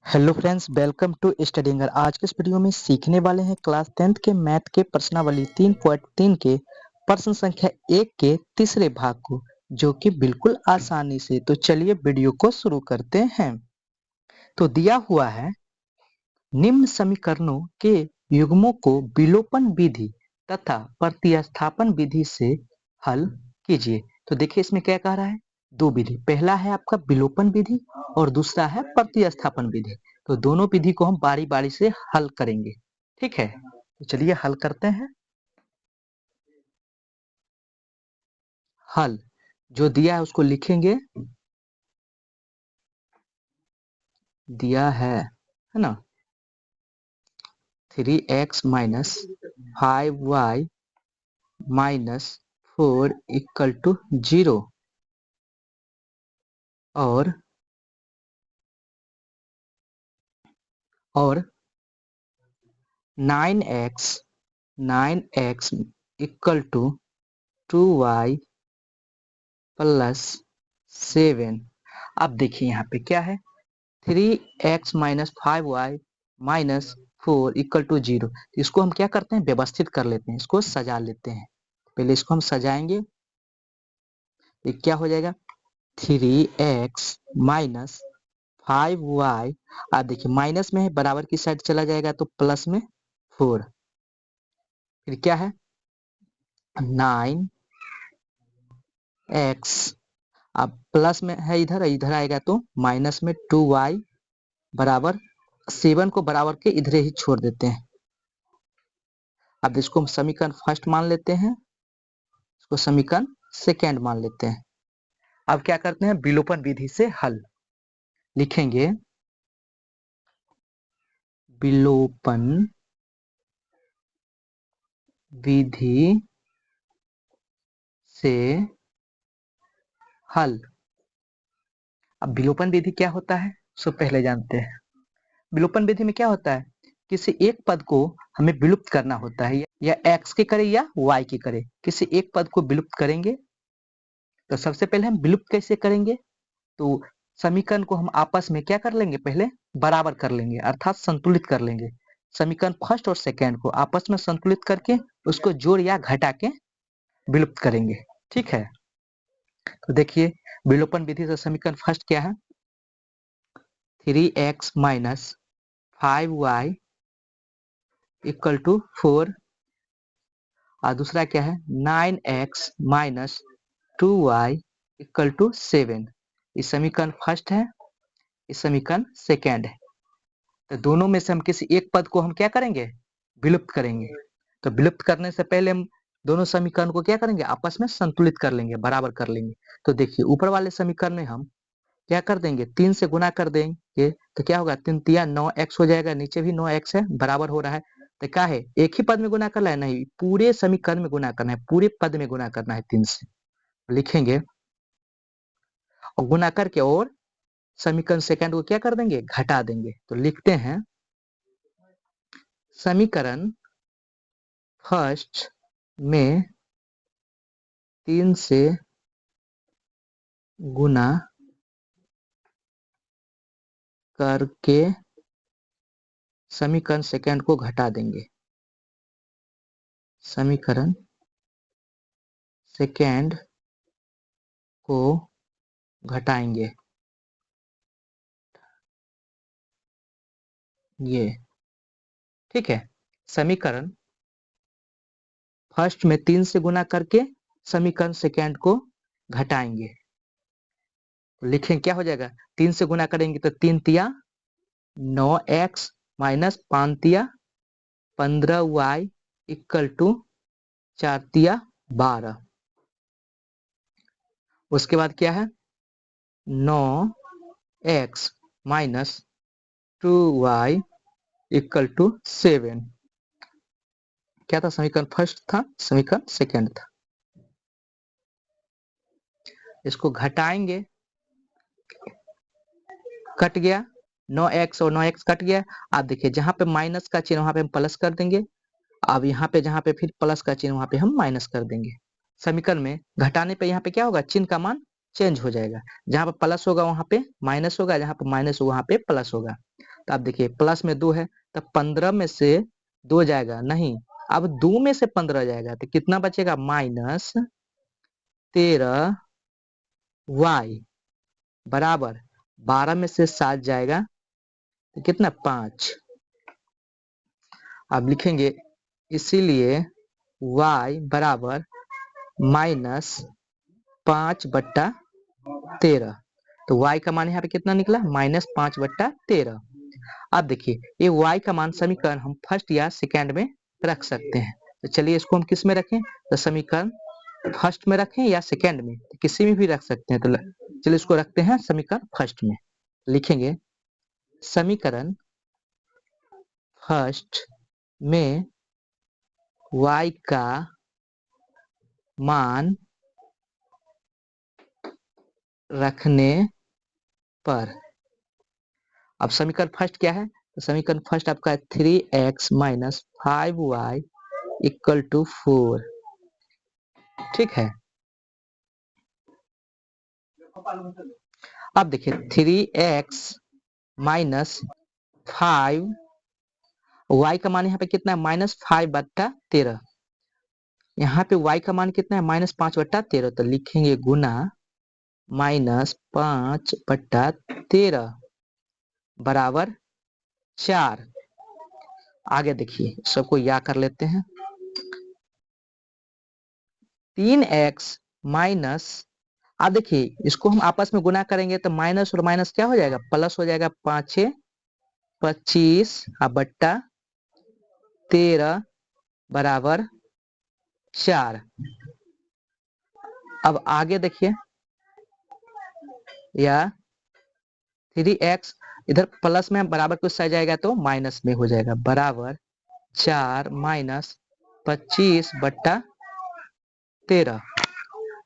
Hello friends, welcome to स्टडींगर। आज के इस वीडियो में सीखने वाले हैं क्लास 10th के मैथ के प्रश्नावली 3.3 के प्रश्न संख्या 1 के तीसरे भाग को, जो कि बिल्कुल आसानी से। तो चलिए वीडियो को शुरू करते हैं। तो दिया हुआ है, निम्न समीकरणों के युग्मों को विलोपन विधि तथा प्रतिस्थापन विधि से हल कीजिए। तो देखिए इसमें क्या कह रहा है, दो विधि। पहला है आपका विलोपन विधि और दूसरा है प्रतिस्थापन विधि। तो दोनों विधि को हम बारी बारी से हल करेंगे, ठीक है। तो चलिए हल करते हैं। हल जो दिया है उसको लिखेंगे, दिया है ना। 3x minus 5y minus 4 equal to 0 और 9x equal to 2y plus 7। अब देखिए यहाँ पे क्या है, 3x minus 5y minus 4 equal to 0। इसको हम क्या करते हैं, व्यवस्थित कर लेते हैं, इसको सजा लेते हैं। पहले इसको हम सजाएंगे, ये क्या हो जाएगा, 3x माइनस 5y। अब देखिए माइनस में है, बराबर की साइड चला जाएगा तो प्लस में 4। फिर क्या है, 9x, अब प्लस में है इधर, इधर आएगा तो माइनस में 2y बराबर 7 को बराबर के इधर ही छोड़ देते हैं। अब इसको हम समीकरण फर्स्ट मान लेते हैं, इसको समीकरण सेकेंड मान लेते हैं। अब क्या करते हैं, विलोपन विधि से हल लिखेंगे। विलोपन विधि से हल। अब विलोपन विधि क्या होता है, सो पहले जानते हैं। विलोपन विधि में क्या होता है, किसी एक पद को हमें विलुप्त करना होता है, या x के करे या y के करे, किसी एक पद को विलुप्त करेंगे। तो सबसे पहले हम विलुप्त कैसे करेंगे, तो समीकरण को हम आपस में क्या कर लेंगे, पहले बराबर कर लेंगे, अर्थात संतुलित कर लेंगे। समीकरण फर्स्ट और सेकंड को आपस में संतुलित करके उसको जोड़ या घटा के विलुप्त करेंगे, ठीक है। तो देखिए विलोपन विधि से समीकरण फर्स्ट क्या है, 3x minus 5y equal to 4, और दूसरा क्या है, 9x minus 2y equal to 7। इस समीकरण फर्स्ट है, इस समीकरण सेकेंड है। तो दोनों में से हम किसी एक पद को हम क्या करेंगे, विलुप्त करेंगे। तो विलुप्त करने से पहले हम दोनों समीकरण को क्या करेंगे, आपस में संतुलित कर लेंगे, बराबर कर लेंगे। तो देखिए ऊपर वाले समीकरण में हम क्या कर देंगे, 3 से गुना कर देंगे, तो क्या होगा, 3 तिया 9x हो जाएगा, नीचे भी 9x है, बराबर हो रहा है। तो क्या है, एक ही पद में गुना करना है, नहीं, पूरे समीकरण में गुना करना है, पूरे पद में गुना करना है 3 से। लिखेंगे और गुना करके और समीकरण सेकंड को क्या कर देंगे, घटा देंगे। तो लिखते हैं, समीकरण फर्स्ट में 3 से गुना करके समीकरण सेकंड को घटा देंगे। समीकरण सेकंड को घटाएंगे, ये ठीक है। समीकरण फर्स्ट में 3 से गुना करके समीकरण सेकंड को घटाएंगे। तो लिखें क्या हो जाएगा, 3 से गुना करेंगे तो 3 तिया 9x माइनस 5 तिया 15y इक्वल टू 4 तिया 12। उसके बाद क्या है, 9x minus 2y equal to 7। क्या था, समीकरण फर्स्ट था, समीकरण सेकंड था। इसको घटाएंगे, कट गया 9x और 9x कट गया। आप देखिए जहां पे माइनस का चिन्ह वहां पे हम प्लस कर देंगे, अब यहाँ पे जहां पे फिर प्लस का चिन्ह वहां पे हम माइनस कर देंगे। समीकरण में घटाने पे यहाँ पे क्या होगा, चिन्ह का मान चेंज हो जाएगा, जहां पे प्लस होगा वहां पे माइनस होगा, जहां पे माइनस होगा वहां पे प्लस होगा। तो आप देखिए प्लस में 2 है तो 15 में से 2 जाएगा नहीं, अब 2 में से 15 जाएगा तो कितना बचेगा -13y बराबर 12 में से 7 जाएगा तो कितना 5। अब लिखेंगे इसीलिए y बराबर -5/13। तो y का मान यहाँ पे कितना निकला -5/13। अब देखिए ये y का मान समीकरण हम फर्स्ट या सेकंड में रख सकते हैं। तो चलिए इसको हम किस में रखें, तो समीकरण फर्स्ट में रखें या सेकंड में, तो किसी में भी रख सकते हैं। तो चलिए इसको रखते हैं समीकरण फर्स्ट में। लिखेंगे समीकरण फर्स्ट में y का मान रखने पर, अब समीकरण फर्स्ट क्या है, तो समीकरण फर्स्ट आपका है 3x - 5y = 4। ठीक है, अब देखिए 3x - 5 y का मान यहाँ पे कितना है -5/13। यहाँ पे y का मान कितना है -5/13। तो लिखेंगे गुना -5/13 बराबर 4। आगे देखिए सबको या कर लेते हैं। 3x माइनस, अब देखिए इसको हम आपस में गुना करेंगे तो माइनस और माइनस क्या हो जाएगा, प्लस हो जाएगा। 5 25 बट्टा 13 बराबर 4। अब आगे देखिए या 3x इधर प्लस में बराबर कुछ आ जाएगा तो माइनस में हो जाएगा, बराबर 4 माइनस 25/13।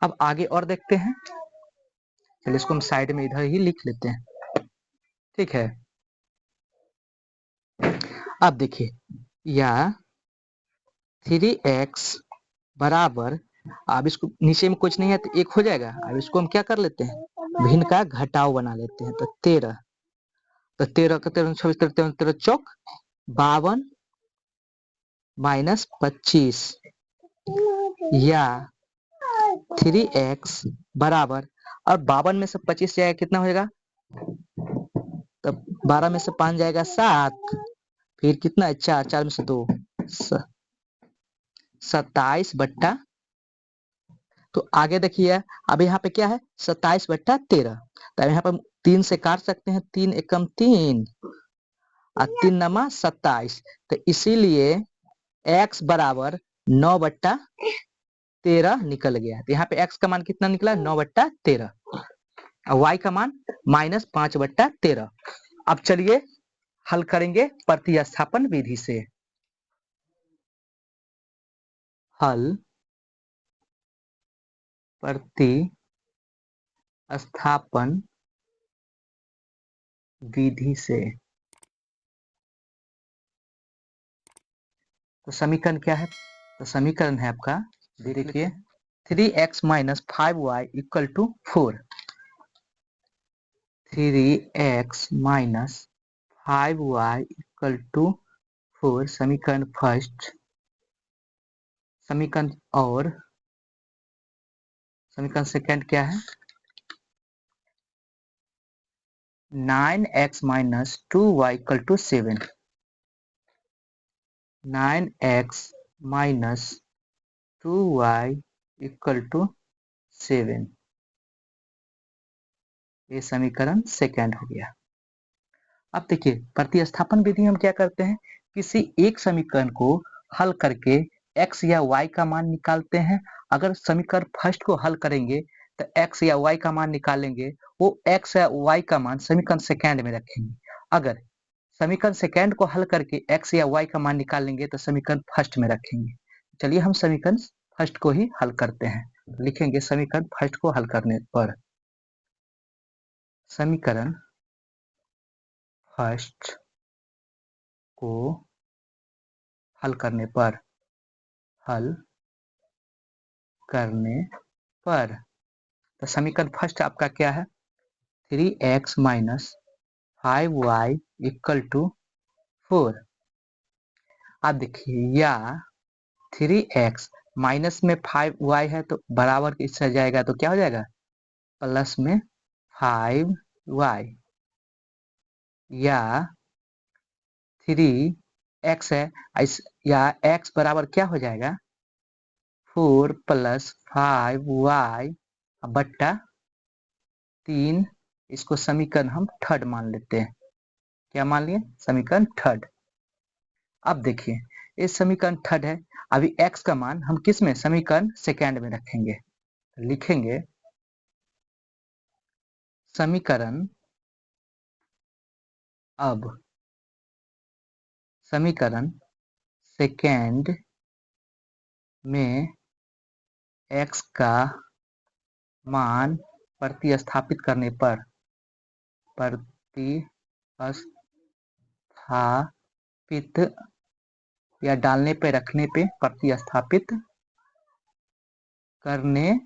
अब आगे और देखते हैं, चलिए इसको हम साइड में इधर ही लिख लेते हैं। ठीक है, अब देखिए या 3x बराबर, अब इसको नीचे में कुछ नहीं है तो 1 हो जाएगा। अब इसको हम क्या कर लेते हैं, भिन्न का घटाव बना लेते हैं। तो 13, तो 13 का 13 26 13 13 चौक 52 माइनस 25 या 3x बराबर, अब 52 में से 25 जाएगा कितना हो जाएगा, तो 12 में से 5 जाएगा 7, फिर कितना है 4, 4 में से 2 27/, तो आगे देखिए अब यहाँ पे क्या है 27/13। तो यहाँ पे 3 से काट सकते हैं, 3 एकम 3 और 3 नमा 27। तो इसीलिए x बराबर 9/13 निकल गया। तो यहाँ पे x का मान कितना निकला 9/13 और y का मान -5/13। अब चलिए हल करेंगे प्रतिस्थापन विधि से। हल प्रतिस्थापन विधि से। तो समीकरण क्या है, तो समीकरण है आपका, देखिए 3x - 5y = 4। 3x - 5y = 4 समीकरण फर्स्ट। समीकरण और समीकरण सेकंड क्या है, 9x - 2y = 7। 9x - 2y = 7, ये समीकरण सेकंड हो गया। अब देखिए प्रतिस्थापन विधि हम क्या करते हैं, किसी एक समीकरण को हल करके x या y का मान निकालते हैं। अगर समीकरण फर्स्ट को हल करेंगे तो x या y का मान निकालेंगे, वो x या y का मान समीकरण सेकंड में रखेंगे। अगर समीकरण सेकंड को हल करके x या y का मान निकालेंगे तो समीकरण फर्स्ट में रखेंगे। चलिए हम समीकरण फर्स्ट को ही हल करते हैं। लिखेंगे समीकरण फर्स्ट को हल करने पर, समीकरण फर्स्ट को हल करने पर, तो समीकरण फर्स्ट आपका क्या है 3x - 5y इक्वल टू 4। अब देखिए या 3x माइनस में 5y है तो बराबर किससे जाएगा तो क्या हो जाएगा प्लस में 5y, या 3x है या x बराबर क्या हो जाएगा 4 प्लस 5y बट्टा 3। इसको समीकरण हम थर्ड मान लेते हैं। क्या मान लिए समीकरण थर्ड। अब देखिए इस समीकरण थर्ड है, अभी x का मान हम किस में समीकरण सेकेंड में रखेंगे। लिखेंगे समीकरण अब समीकरण सेकेंड में x का मान प्रतिस्थापित करने पर या डालने पे रखने पे प्रतिस्थापित करने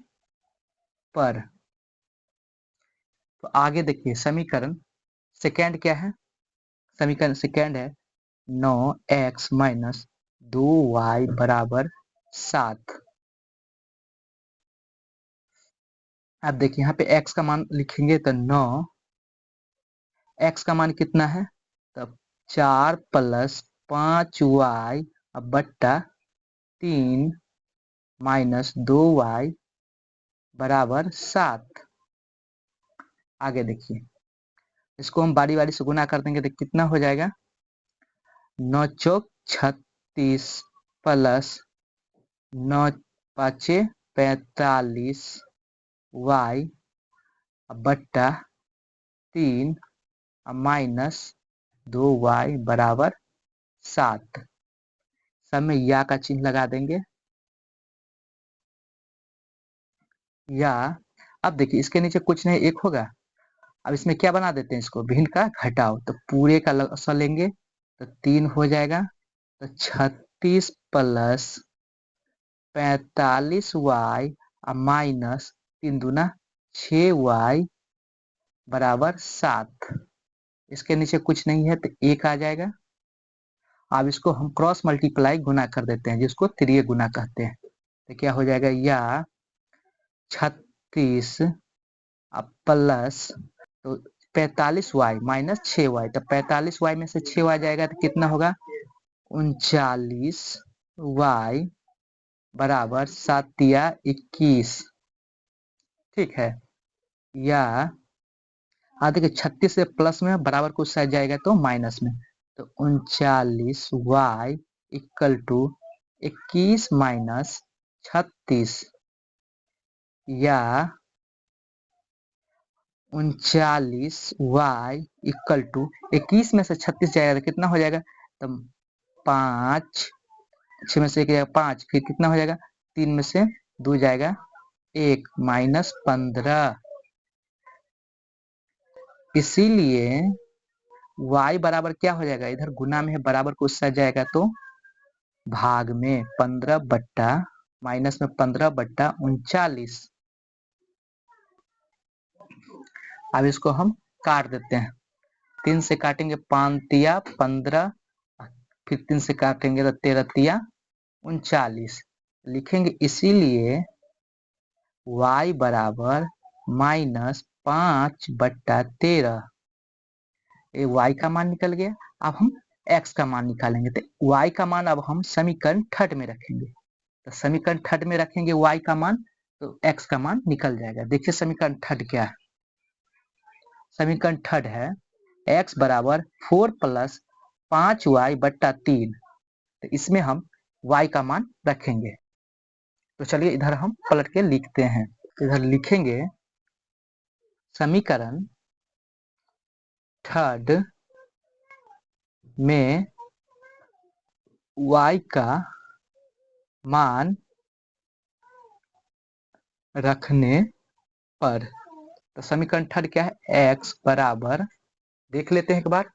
पर, तो आगे देखिए समीकरण सेकेंड क्या है, समीकरण सेकेंड है 9x माइनस 2y बराबर 7। अब देखिए यहाँ पे x का मान लिखेंगे तो 9, x का मान कितना है तब 4 प्लस 5y बट्टा 3 माइनस 2y बराबर 7। आगे देखिए इसको हम बारी बारी से गुना कर देंगे तो कितना हो जाएगा 9 चौक 36 प्लस 9 पाँचे 45 y बट्टा 3 माइनस 2y बराबर 7। सब में या का चिन्ह लगा देंगे। या अब देखिए इसके नीचे कुछ नहीं एक होगा, अब इसमें क्या बना देते हैं इसको भिन्न का घटाओ, तो पूरे का लसा लेंगे तो 3 हो जाएगा, तो 36 प्लस 45y माइनस 3 दूना 6y बराबर 7। इसके नीचे कुछ नहीं है तो 1 आ जाएगा। अब इसको हम क्रॉस मल्टीप्लाई गुना कर देते हैं जिसको त्रिय गुना कहते हैं, तो क्या हो जाएगा या 36 प्लस तो 45y माइनस 6y, तो 45y में से 6y जाएगा तो कितना होगा 39y बराबर 7 या 21। ठीक है, या देखिए 36 से प्लस में बराबर कुछ साइड जाएगा तो माइनस में, तो 39y इक्वल टू 21 माइनस 36, या 39y इक्वल टू 21 में से 36 जाएगा तो कितना हो जाएगा तो 5, 6 में से 1 जाएगा 5, फिर कितना हो जाएगा 3 में से 2 जाएगा 1 माइनस 15। इसीलिए y बराबर क्या हो जाएगा इधर गुना में है बराबर को उससे जाएगा तो भाग में 15 बट्टा माइनस में 15 बट्टा 39। अब इसको हम काट देते हैं, 3 से काटेंगे 5 तिया 15, फिर 3 से काटेंगे तो 13 तिया 39 लिखेंगे। इसीलिए y बराबर माइनस 5 बट्टा 13, ये y का मान निकल गया। अब हम x का मान निकालेंगे तो y का मान अब हम समीकरण थर्ड में रखेंगे, तो समीकरण थर्ड में रखेंगे y का मान तो x का मान निकल जाएगा। देखिए समीकरण थर्ड क्या है, समीकरण थर्ड है x बराबर 4 प्लस 5y बट्टा 3, तो इसमें हम y का मान रखेंगे। तो चलिए इधर हम पलट के लिखते हैं, इधर लिखेंगे समीकरण थर्ड में y का मान रखने पर, तो समीकरण थर्ड क्या है x बराबर, देख लेते हैं एक बार,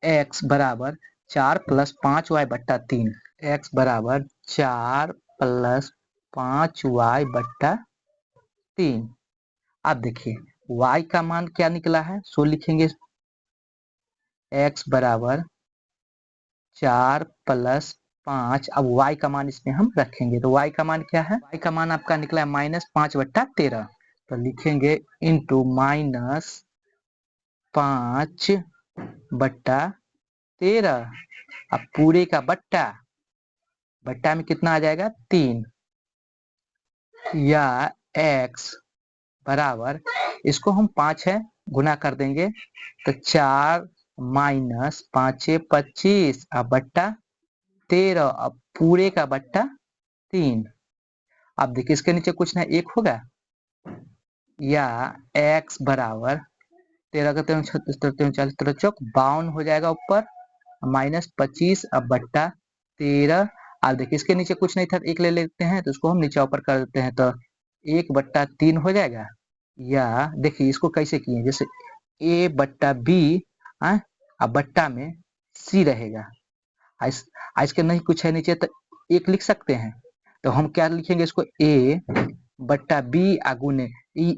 x बराबर 4 प्लस 5y बट्टा 3, x बराबर 4 प्लस 5y बट्टा 3। अब देखिए y का मान क्या निकला है सो लिखेंगे x बराबर 4 + 5। अब y का मान इसमें हम रखेंगे, तो y का मान क्या है? y का मान आपका निकला है -5/13। तो लिखेंगे इंटू -5/13। अब पूरे का बट्टा में कितना आ जाएगा? 3। या x बराबर, इसको हम 5 है गुना कर देंगे तो 4 - 5 × 25 अब बट्टा 13। अब पूरे का बट्टा 3। अब देखिए इसके नीचे कुछ ना 1 होगा, या x बराबर 13 का 3 36 40 चौक 52 हो जाएगा ऊपर, -25 अब बट्टा 13। अब देखिए इसके नीचे कुछ नहीं था, 1 ले लेते हैं तो इसको हम नीचे ऊपर कर देते हैं तो 1/3 हो जाएगा। या देखिए इसको कैसे किए, जैसे a/b अब बट्टा में c रहेगा। आज के नहीं कुछ है नीचे तो 1 लिख सकते हैं, तो हम क्या लिखेंगे इसको? a/b गुने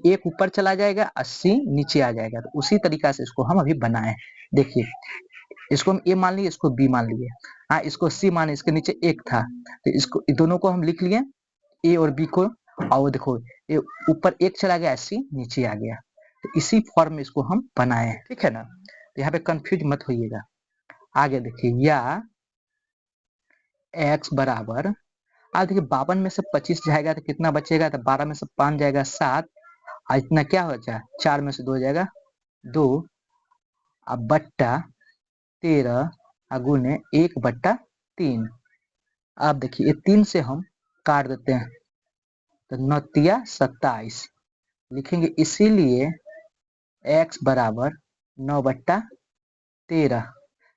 1 ऊपर चला जाएगा, 80 नीचे आ जाएगा। तो उसी तरीका से इसको हम अभी बनाए। देखिए इसको हम a मान लिए, इसको b मान लिए, इसको c माने, इसके नीचे 1 था तो इसको दोनों को हम लिख लिए a और b को, और देखो ये ऊपर 1 चला गया, c नीचे आ गया। तो इसी फॉर्म में इसको हम बनाए, ठीक है ना? तो यहाँ पे कंफ्यूज मत होइएगा। आगे देखिए, या x बराबर, अब देखिए 52 में से 25 जाएगा तो कितना बचेगा? तो 12 में से 5 जाएगा 7, और इतना क्या हो जाए? 4 में से 2 जाएगा 2, अब बट्टा 13 गुने 1/3। अब देखिए ये 3 से हम काट देते हैं तो 9 × 27 लिखेंगे, इसीलिए x बराबर 9/13।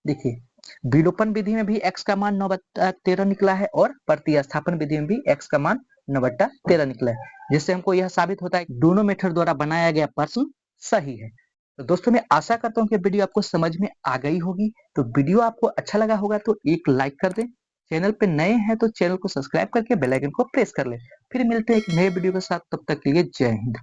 देखिए विलोपन विधि में भी x का मान 9/13 निकला है, और प्रतिस्थापन विधि में भी x का मान 9/13 निकला है, जिससे हमको यह साबित होता है कि दोनों मेथड द्वारा बनाया गया प्रश्न सही है। तो दोस्तों मैं आशा करता हूँ कि वीडियो आपको समझ में आ गई होगी। तो वीडियो आपको अच्छा लगा होगा तो एक लाइक कर दें, चैनल पे नए हैं तो चैनल को सब्सक्राइब करके बेल आइकन को प्रेस कर ले। फिर मिलते हैं एक नए वीडियो के साथ, तब तक के लिए जय हिंद।